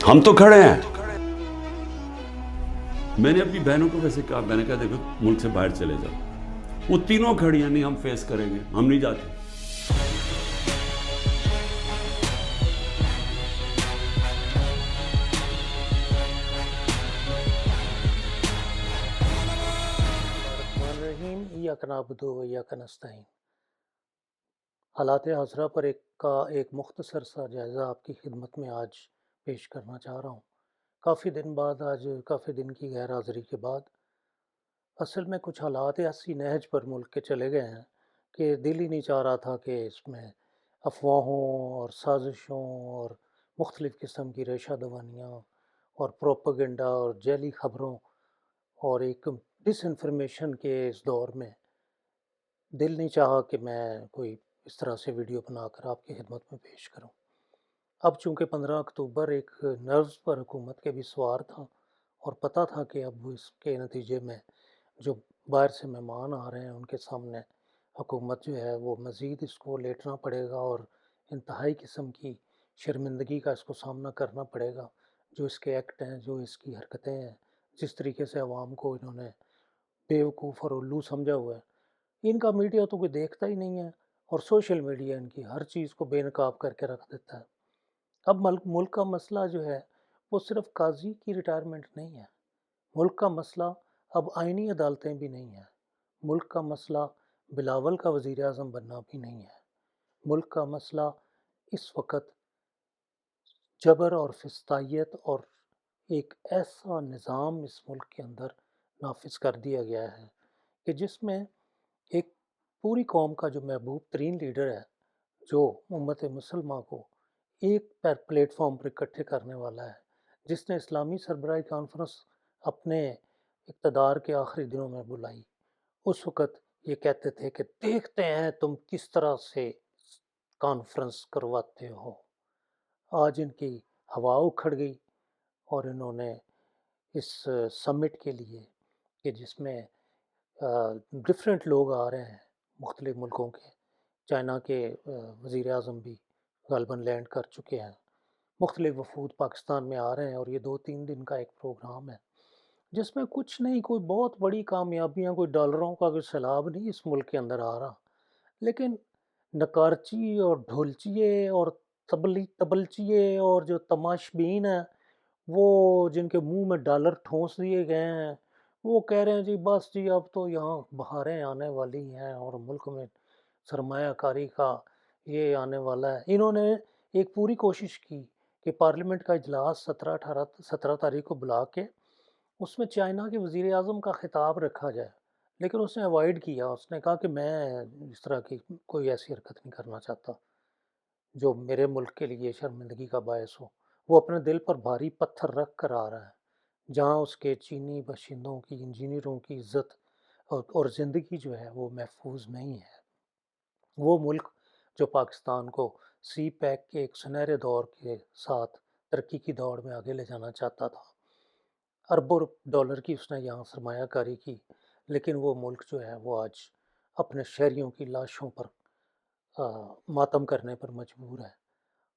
ہم تو کھڑے ہیں. میں نے اپنی بہنوں کو ویسے کہا، میں نے کہا دیکھو ملک سے باہر چلے جاؤ. وہ تینوں کھڑی ہیں، نہیں ہم فیس کریں گے، ہم نہیں جاتے. الرحمن الرحیم، ایاک نعبد و ایاک نستعین. حالات حاضرہ پر ایک مختصر سا جائزہ آپ کی خدمت میں آج پیش کرنا چاہ رہا ہوں. کافی دن کی غیر حاضری کے بعد اصل میں کچھ حالات ایسی نہج پر ملک کے چلے گئے ہیں کہ دل ہی نہیں چاہ رہا تھا کہ اس میں افواہوں اور سازشوں اور مختلف قسم کی ریشہ دوانیاں اور پروپیگنڈا اور جعلی خبروں اور ایک ڈس انفارمیشن کے اس دور میں دل نہیں چاہا کہ میں کوئی اس طرح سے ویڈیو بنا کر آپ کی خدمت میں پیش کروں. اب چونکہ 15 اکتوبر ایک نروز پر حکومت کے بھی سوار تھا اور پتہ تھا کہ اب اس کے نتیجے میں جو باہر سے مہمان آ رہے ہیں ان کے سامنے حکومت جو ہے وہ مزید اس کو لیٹنا پڑے گا اور انتہائی قسم کی شرمندگی کا اس کو سامنا کرنا پڑے گا. جو اس کے ایکٹ ہیں، جو اس کی حرکتیں ہیں، جس طریقے سے عوام کو انہوں نے بیوقوف اور الو سمجھا ہوا ہے، ان کا میڈیا تو کوئی دیکھتا ہی نہیں ہے اور سوشل میڈیا ان کی ہر چیز کو بے نقاب کر کے رکھ دیتا ہے. اب ملک کا مسئلہ جو ہے وہ صرف قاضی کی ریٹائرمنٹ نہیں ہے. ملک کا مسئلہ اب آئینی عدالتیں بھی نہیں ہیں. ملک کا مسئلہ بلاول کا وزیر اعظم بننا بھی نہیں ہے. ملک کا مسئلہ اس وقت جبر اور فسطائیت اور ایک ایسا نظام اس ملک کے اندر نافذ کر دیا گیا ہے کہ جس میں ایک پوری قوم کا جو محبوب ترین لیڈر ہے، جو امت مسلمہ کو ایک پلیٹ فارم پر اکٹھے کرنے والا ہے، جس نے اسلامی سربراہی کانفرنس اپنے اقتدار کے آخری دنوں میں بلائی، اس وقت یہ کہتے تھے کہ دیکھتے ہیں تم کس طرح سے کانفرنس کرواتے ہو. آج ان کی ہوا اکھڑ گئی اور انہوں نے اس سمٹ کے لیے کہ جس میں ڈفرینٹ لوگ آ رہے ہیں مختلف ملکوں کے، چائنا کے وزیر اعظم بھی غالباً لینڈ کر چکے ہیں، مختلف وفود پاکستان میں آ رہے ہیں اور یہ 2-3 دن کا ایک پروگرام ہے جس میں کچھ نہیں، کوئی بہت بڑی کامیابیاں، کوئی ڈالروں کا کوئی سیلاب نہیں اس ملک کے اندر آ رہا، لیکن نکارچی اور ڈھولچیے اور تبلچیے اور جو تماشبین ہیں وہ جن کے منہ میں ڈالر ٹھونس دیے گئے ہیں، وہ کہہ رہے ہیں جی بس جی اب تو یہاں بہاریں آنے والی ہیں اور ملک میں سرمایہ کاری کا یہ آنے والا ہے. انہوں نے ایک پوری کوشش کی کہ پارلیمنٹ کا اجلاس 17 تاریخ کو بلا کے اس میں چائنا کے وزیر اعظم کا خطاب رکھا جائے، لیکن اس نے اوائڈ کیا. اس نے کہا کہ میں اس طرح کی کوئی ایسی حرکت نہیں کرنا چاہتا جو میرے ملک کے لیے شرمندگی کا باعث ہو. وہ اپنے دل پر بھاری پتھر رکھ کر آ رہا ہے جہاں اس کے چینی باشندوں کی، انجینئروں کی عزت اور زندگی جو ہے وہ محفوظ نہیں ہے. وہ ملک جو پاکستان کو سی پیک کے ایک سنہرے دور کے ساتھ ترقی کی دوڑ میں آگے لے جانا چاہتا تھا، اربوں ڈالر کی اس نے یہاں سرمایہ کاری کی، لیکن وہ ملک جو ہے وہ آج اپنے شہریوں کی لاشوں پر ماتم کرنے پر مجبور ہے.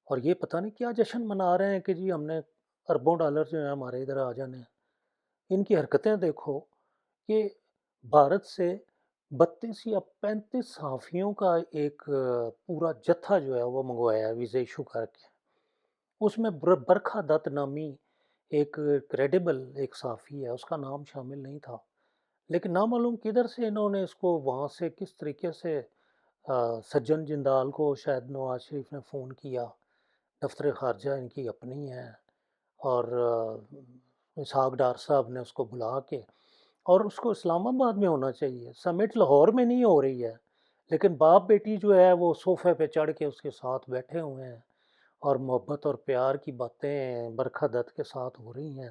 اور یہ پتہ نہیں کیا جشن منا رہے ہیں کہ جی ہم نے اربوں ڈالر جو ہیں ہمارے ادھر آ جانے ہیں. ان کی حرکتیں دیکھو کہ بھارت سے 32 یا 35 صحافیوں کا ایک پورا جتھا جو ہے وہ منگوایا ہے ویزے ایشو کر کے. اس میں برکھا دت نامی ایک کریڈیبل ایک صحافی ہے، اس کا نام شامل نہیں تھا، لیکن نامعلوم کدھر سے انہوں نے اس کو وہاں سے کس طریقے سے سجن جندال کو شاید نواز شریف نے فون کیا، دفتر خارجہ ان کی اپنی ہے، اور اسحاق ڈار صاحب نے اس کو بلا کے، اور اس کو اسلام آباد میں ہونا چاہیے، سمٹ لاہور میں نہیں ہو رہی ہے، لیکن باپ بیٹی جو ہے وہ صوفے پہ چڑھ کے اس کے ساتھ بیٹھے ہوئے ہیں اور محبت اور پیار کی باتیں برکھا دت کے ساتھ ہو رہی ہیں.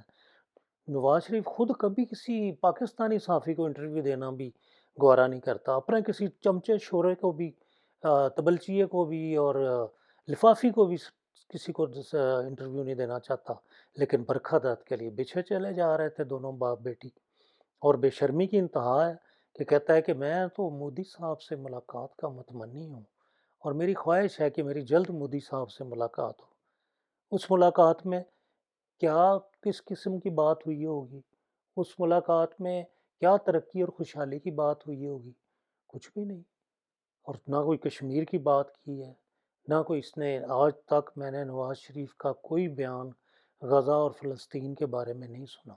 نواز شریف خود کبھی کسی پاکستانی صحافی کو انٹرویو دینا بھی گوارا نہیں کرتا، اپنے کسی چمچے شورے کو بھی، تبلچیے کو بھی اور لفافی کو بھی کسی کو انٹرویو نہیں دینا چاہتا، لیکن برکھا دت کے لیے بچھے چلے جا رہے تھے دونوں باپ بیٹی. اور بے شرمی کی انتہا ہے کہ کہتا ہے کہ میں تو مودی صاحب سے ملاقات کا متمنی ہوں اور میری خواہش ہے کہ میری جلد مودی صاحب سے ملاقات ہو. اس ملاقات میں کیا کس قسم کی بات ہوئی ہوگی؟ اس ملاقات میں کیا ترقی اور خوشحالی کی بات ہوئی ہوگی؟ کچھ بھی نہیں۔ اور نہ کوئی کشمیر کی بات کی ہے، نہ کوئی اس نے آج تک میں نے نواز شریف کا کوئی بیان غزہ اور فلسطین کے بارے میں نہیں سنا۔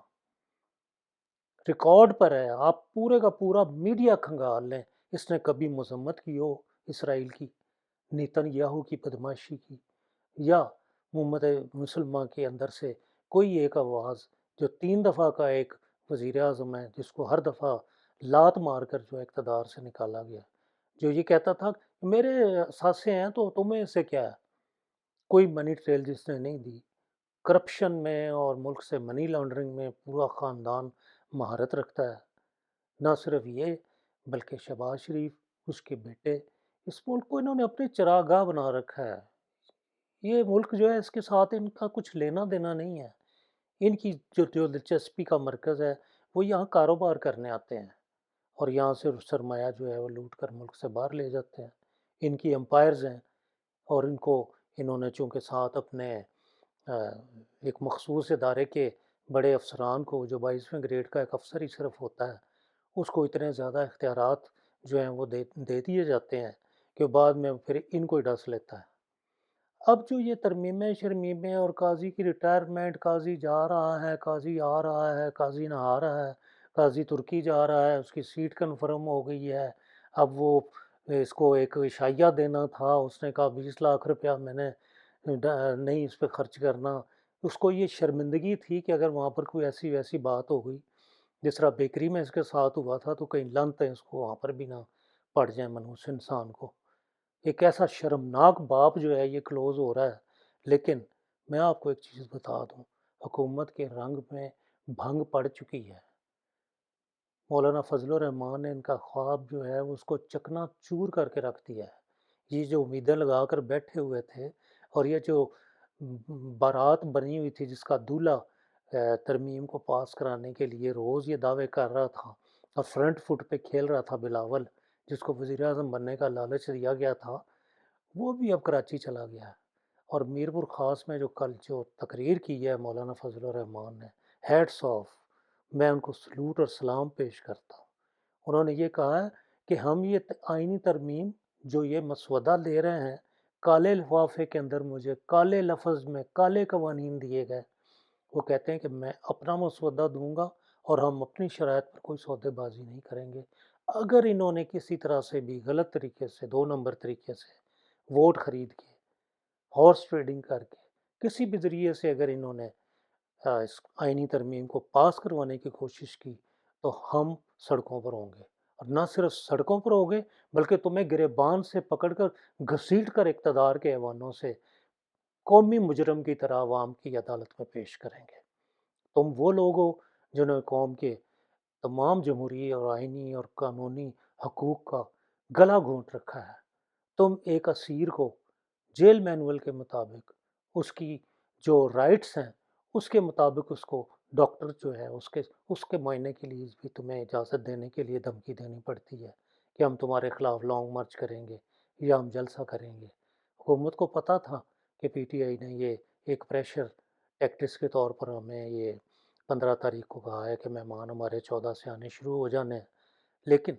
ریکارڈ پر ہے، آپ پورے کا پورا میڈیا کھنگال لیں، اس نے کبھی مذمت کی ہو اسرائیل کی، نیتن یاہو کی بدماشی کی، یا امت مسلمہ کے اندر سے کوئی ایک آواز جو 3 دفعہ کا ایک وزیر اعظم ہے جس کو ہر دفعہ لات مار کر جو اقتدار سے نکالا گیا، جو یہ کہتا تھا میرے سانسیں ہیں تو تمہیں اس سے کیا ہے؟ کوئی منی ٹریل جس نے نہیں دی۔ کرپشن میں اور ملک سے منی لانڈرنگ میں پورا خاندان مہارت رکھتا ہے۔ نہ صرف یہ بلکہ شہباز شریف، اس کے بیٹے، اس ملک کو انہوں نے اپنی چراگاہ بنا رکھا ہے۔ یہ ملک جو ہے اس کے ساتھ ان کا کچھ لینا دینا نہیں ہے۔ ان کی جو دلچسپی کا مرکز ہے وہ یہاں کاروبار کرنے آتے ہیں اور یہاں سے سرمایہ جو ہے وہ لوٹ کر ملک سے باہر لے جاتے ہیں۔ ان کی امپائرز ہیں اور ان کو انہوں نے چونکہ ساتھ اپنے ایک مخصوص ادارے کے بڑے افسران کو، جو 22ویں گریڈ کا ایک افسر ہی صرف ہوتا ہے، اس کو اتنے زیادہ اختیارات جو ہیں وہ دے دیے جاتے ہیں کہ بعد میں پھر ان کو ہی ڈس لیتا ہے۔ اب جو یہ ترمیمیں شرمیمیں اور قاضی کی ریٹائرمنٹ، قاضی جا رہا ہے، قاضی آ رہا ہے، قاضی نہ آ رہا ہے، قاضی ترکی جا رہا ہے، اس کی سیٹ کنفرم ہو گئی ہے، اب وہ اس کو ایک عشائیہ دینا تھا، اس نے کہا 20 لاکھ روپیہ میں نے نہیں اس پہ خرچ کرنا۔ اس کو یہ شرمندگی تھی کہ اگر وہاں پر کوئی ایسی ویسی بات ہو گئی جس طرح بیکری میں اس کے ساتھ ہوا تھا تو کہیں لنت ہے اس کو وہاں پر بھی نہ پڑ جائیں منحوس انسان کو۔ ایک ایسا شرمناک باپ جو ہے یہ کلوز ہو رہا ہے۔ لیکن میں آپ کو ایک چیز بتا دوں، حکومت کے رنگ میں بھنگ پڑ چکی ہے۔ مولانا فضل الرحمان نے ان کا خواب جو ہے اس کو چکنا چور کر کے رکھ دیا ہے۔ یہ جو امیدیں لگا کر بیٹھے ہوئے تھے اور یہ جو بارات بنی ہوئی تھی جس کا دولہا ترمیم کو پاس کرانے کے لیے روز یہ دعوے کر رہا تھا اور فرنٹ فٹ پہ کھیل رہا تھا بلاول، جس کو وزیر اعظم بننے کا لالچ دیا گیا تھا، وہ بھی اب کراچی چلا گیا ہے۔ اور میرپور خاص میں جو کل جو تقریر کی ہے مولانا فضل الرحمان نے، ہیڈس آف، میں ان کو سلوٹ اور سلام پیش کرتا ہوں۔ انہوں نے یہ کہا ہے کہ ہم یہ آئینی ترمیم جو یہ مسودہ لے رہے ہیں، کالے لفافے کے اندر مجھے کالے لفظ میں کالے قوانین دیے گئے۔ وہ کہتے ہیں کہ میں اپنا مسودہ دوں گا اور ہم اپنی شرائط پر کوئی سودے بازی نہیں کریں گے۔ اگر انہوں نے کسی طرح سے بھی غلط طریقے سے 2 نمبر طریقے سے ووٹ خرید کے، ہارس ٹریڈنگ کر کے، کسی بھی ذریعے سے اگر انہوں نے اس آئینی ترمیم کو پاس کروانے کی کوشش کی تو ہم سڑکوں پر ہوں گے، اور نہ صرف سڑکوں پر ہوں گے بلکہ تمہیں گریبان سے پکڑ کر گھسیٹ کر اقتدار کے ایوانوں سے قومی مجرم کی طرح عوام کی عدالت میں پیش کریں گے۔ تم وہ لوگ ہو جنہوں نے قوم کے تمام جمہوری اور آئینی اور قانونی حقوق کا گلا گھونٹ رکھا ہے۔ تم ایک اسیر کو جیل مینول کے مطابق اس کی جو رائٹس ہیں اس کے مطابق اس کو ڈاکٹر جو ہے اس کے معائنے کے لیے بھی تمہیں اجازت دینے کے لیے دھمکی دینی پڑتی ہے کہ ہم تمہارے خلاف لانگ مارچ کریں گے یا ہم جلسہ کریں گے۔ حکومت کو پتہ تھا کہ پی ٹی آئی نے یہ ایک پریشر ٹیکٹس کے طور پر ہمیں یہ 15 تاریخ کو کہا ہے کہ مہمان ہمارے 14 سے آنے شروع ہو جانے ہیں، لیکن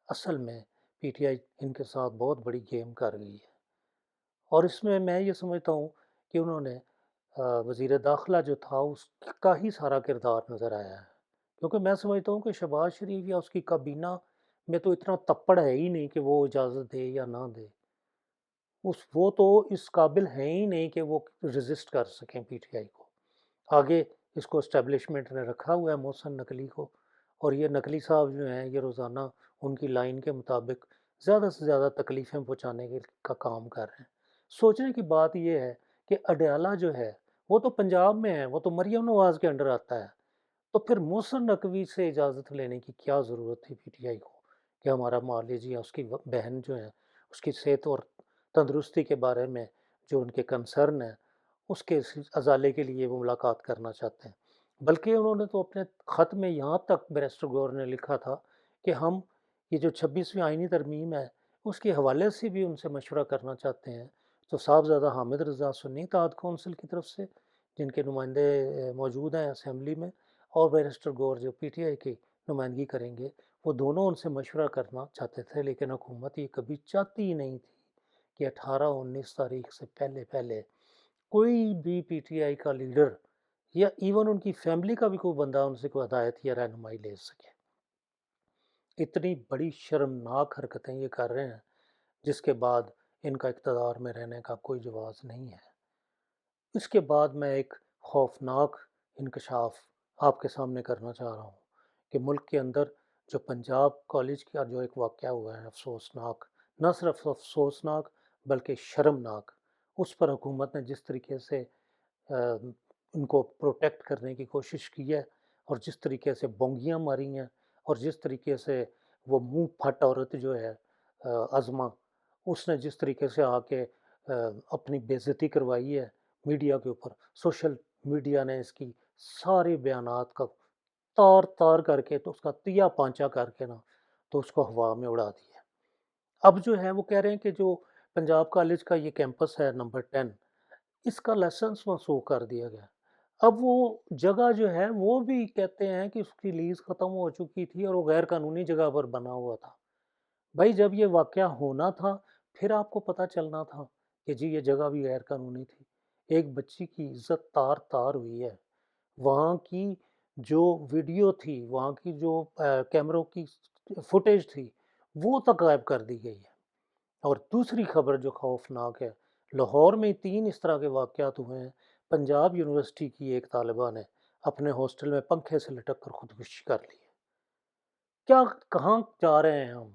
اصل میں پی ٹی آئی ان کے ساتھ بہت بڑی گیم کر گئی ہے۔ اور اس میں یہ سمجھتا ہوں کہ انہوں نے وزیر داخلہ جو تھا اس کا ہی سارا کردار نظر آیا ہے، کیونکہ میں سمجھتا ہوں کہ شہباز شریف یا اس کی کابینہ میں تو اتنا تپڑ ہے ہی نہیں کہ وہ اجازت دے یا نہ دے۔ وہ تو اس قابل ہیں ہی نہیں کہ وہ ریزسٹ کر سکیں پی ٹی آئی کو۔ آگے اس کو اسٹیبلشمنٹ نے رکھا ہوا ہے محسن نقوی کو، اور یہ نقوی صاحب جو ہیں یہ روزانہ ان کی لائن کے مطابق زیادہ سے زیادہ تکلیفیں پہنچانے کا کام کر رہے ہیں۔ سوچنے کی بات یہ ہے کہ اڈیالہ جو ہے وہ تو پنجاب میں ہے، وہ تو مریم نواز کے انڈر آتا ہے، تو پھر محسن نقوی سے اجازت لینے کی کیا ضرورت تھی پی ٹی آئی کو کہ ہمارا معالج یا اس کی بہن جو ہے اس کی صحت اور تندرستی کے بارے میں جو ان کے کنسرن ہے اس کے ازالے کے لیے وہ ملاقات کرنا چاہتے ہیں۔ بلکہ انہوں نے تو اپنے خط میں یہاں تک بیرسٹر گور نے لکھا تھا کہ ہم یہ جو 26ویں آئینی ترمیم ہے اس کے حوالے سے بھی ان سے مشورہ کرنا چاہتے ہیں۔ تو صاحبزادہ حامد رضا سنی اتحاد کونسل کی طرف سے، جن کے نمائندے موجود ہیں اسمبلی میں، اور بیرسٹر گور جو پی ٹی آئی کی نمائندگی کریں گے، وہ دونوں ان سے مشورہ کرنا چاہتے تھے، لیکن حکومت یہ کبھی چاہتی ہی نہیں تھی کہ 18-19 تاریخ سے پہلے پہلے کوئی بھی پی ٹی آئی کا لیڈر یا ایون ان کی فیملی کا بھی کوئی بندہ ان سے کوئی ہدایت یا رہنمائی لے سکے۔ اتنی بڑی شرمناک حرکتیں یہ کر رہے ہیں، جس کے بعد ان کا اقتدار میں رہنے کا کوئی جواز نہیں ہے۔ اس کے بعد میں ایک خوفناک انکشاف آپ کے سامنے کرنا چاہ رہا ہوں کہ ملک کے اندر جو پنجاب کالج کا جو ایک واقعہ ہوا ہے افسوسناک، نہ صرف افسوسناک بلکہ شرمناک، اس پر حکومت نے جس طریقے سے ان کو پروٹیکٹ کرنے کی کوشش کی ہے، اور جس طریقے سے بونگیاں ماری ہیں، اور جس طریقے سے وہ منہ پھٹ عورت جو ہے عظمہ، اس نے جس طریقے سے آ کے اپنی بےعزتی کروائی ہے میڈیا کے اوپر، سوشل میڈیا نے اس کی سارے بیانات کا تار تار کر کے تو اس کا تیا پانچا کر کے نا تو اس کو ہوا میں اڑا دیا۔ اب جو ہے وہ کہہ رہے ہیں کہ جو پنجاب کالج کا یہ کیمپس ہے نمبر 10، اس کا لائسنس منسوخ کر دیا گیا۔ اب وہ جگہ جو ہے وہ بھی کہتے ہیں کہ اس کی لیز ختم ہو چکی تھی اور وہ غیر قانونی جگہ پر بنا ہوا تھا۔ بھائی جب یہ واقعہ ہونا تھا پھر آپ کو پتہ چلنا تھا کہ جی یہ جگہ بھی غیر قانونی تھی۔ ایک بچی کی عزت تار تار ہوئی ہے، وہاں کی جو ویڈیو تھی، وہاں کی جو کیمروں کی فوٹیج تھی، وہ تک غائب کر دی گئی ہے۔ اور دوسری خبر جو خوفناک ہے، لاہور میں 3 اس طرح کے واقعات ہوئے ہیں۔ پنجاب یونیورسٹی کی ایک طالبہ نے اپنے ہاسٹل میں پنکھے سے لٹک کر خودکشی کر لی ہے۔ کیا کہاں جا رہے ہیں ہم؟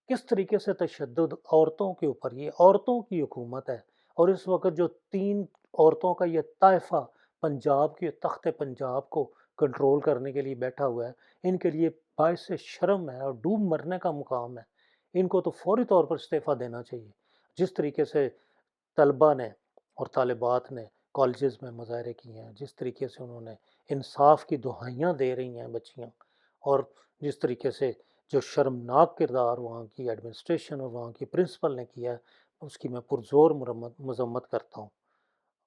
کس طریقے سے تشدد عورتوں کے اوپر، یہ عورتوں کی حکومت ہے، اور اس وقت جو 3 عورتوں کا یہ طائفہ پنجاب کے تخت پنجاب کو کنٹرول کرنے کے لیے بیٹھا ہوا ہے، ان کے لیے باعث شرم ہے اور ڈوب مرنے کا مقام ہے۔ ان کو تو فوری طور پر استعفیٰ دینا چاہیے۔ جس طریقے سے طلبہ نے اور طالبات نے کالجز میں مظاہرے کیے ہیں، جس طریقے سے انہوں نے انصاف کی دہائیاں دے رہی ہیں بچیاں، اور جس طریقے سے جو شرمناک کردار وہاں کی ایڈمنسٹریشن اور وہاں کی پرنسپل نے کیا ہے، اس کی میں پرزور مذمت کرتا ہوں۔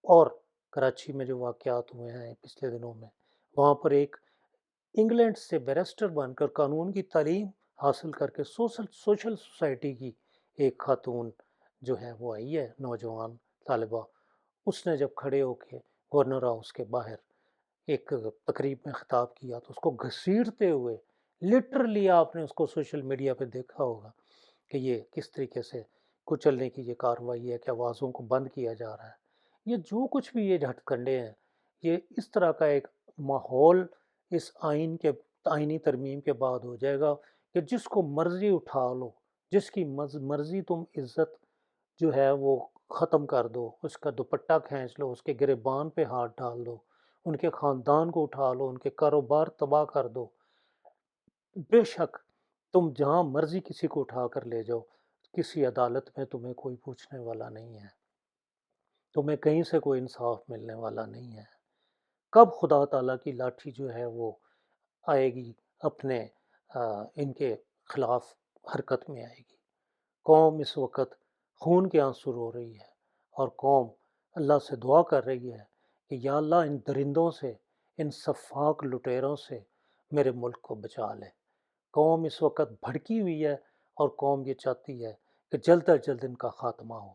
اور کراچی میں جو واقعات ہوئے ہیں پچھلے دنوں میں، وہاں پر ایک انگلینڈ سے بیرسٹر بن کر قانون کی تعلیم حاصل کر کے سوشل سوسائٹی کی ایک خاتون جو ہے وہ آئی ہے، نوجوان طالبہ، اس نے جب کھڑے ہو کے گورنر ہاؤس کے باہر ایک تقریب میں خطاب کیا تو اس کو گھسیٹتے ہوئے، لٹرلی آپ نے اس کو سوشل میڈیا پہ دیکھا ہوگا کہ یہ کس طریقے سے کچلنے کی یہ کارروائی ہے کہ آوازوں کو بند کیا جا رہا ہے۔ یہ جو کچھ بھی یہ ہتھ کنڈے ہیں، یہ اس طرح کا ایک ماحول اس آئینی ترمیم کے بعد ہو جائے گا کہ جس کو مرضی اٹھا لو، جس کی مرضی تم عزت جو ہے وہ ختم کر دو، اس کا دوپٹہ کھینچ لو، اس کے گریبان پہ ہاتھ ڈال دو، ان کے خاندان کو اٹھا لو، ان کے کاروبار تباہ کر دو۔ بے شک تم جہاں مرضی کسی کو اٹھا کر لے جاؤ، کسی عدالت میں تمہیں کوئی پوچھنے والا نہیں ہے، تمہیں کہیں سے کوئی انصاف ملنے والا نہیں ہے۔ کب خدا تعالیٰ کی لاٹھی جو ہے وہ آئے گی اپنے ان کے خلاف حرکت میں آئے گی۔ قوم اس وقت خون کے آنسو رو رہی ہے، اور قوم اللہ سے دعا کر رہی ہے کہ یا اللہ ان درندوں سے، ان سفاک لٹیروں سے میرے ملک کو بچا لے۔ قوم اس وقت بھڑکی ہوئی ہے، اور قوم یہ چاہتی ہے کہ جلد از جلد ان کا خاتمہ ہو۔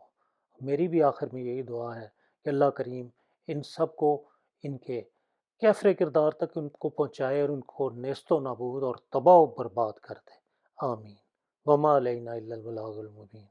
میری بھی آخر میں یہی دعا ہے کہ اللہ کریم ان سب کو ان کے کیفر کردار تک ان کو پہنچائے اور ان کو نیست و نابود اور تباہ و برباد کر دے۔ آمین۔ وما علینا الا البلاغ المبین۔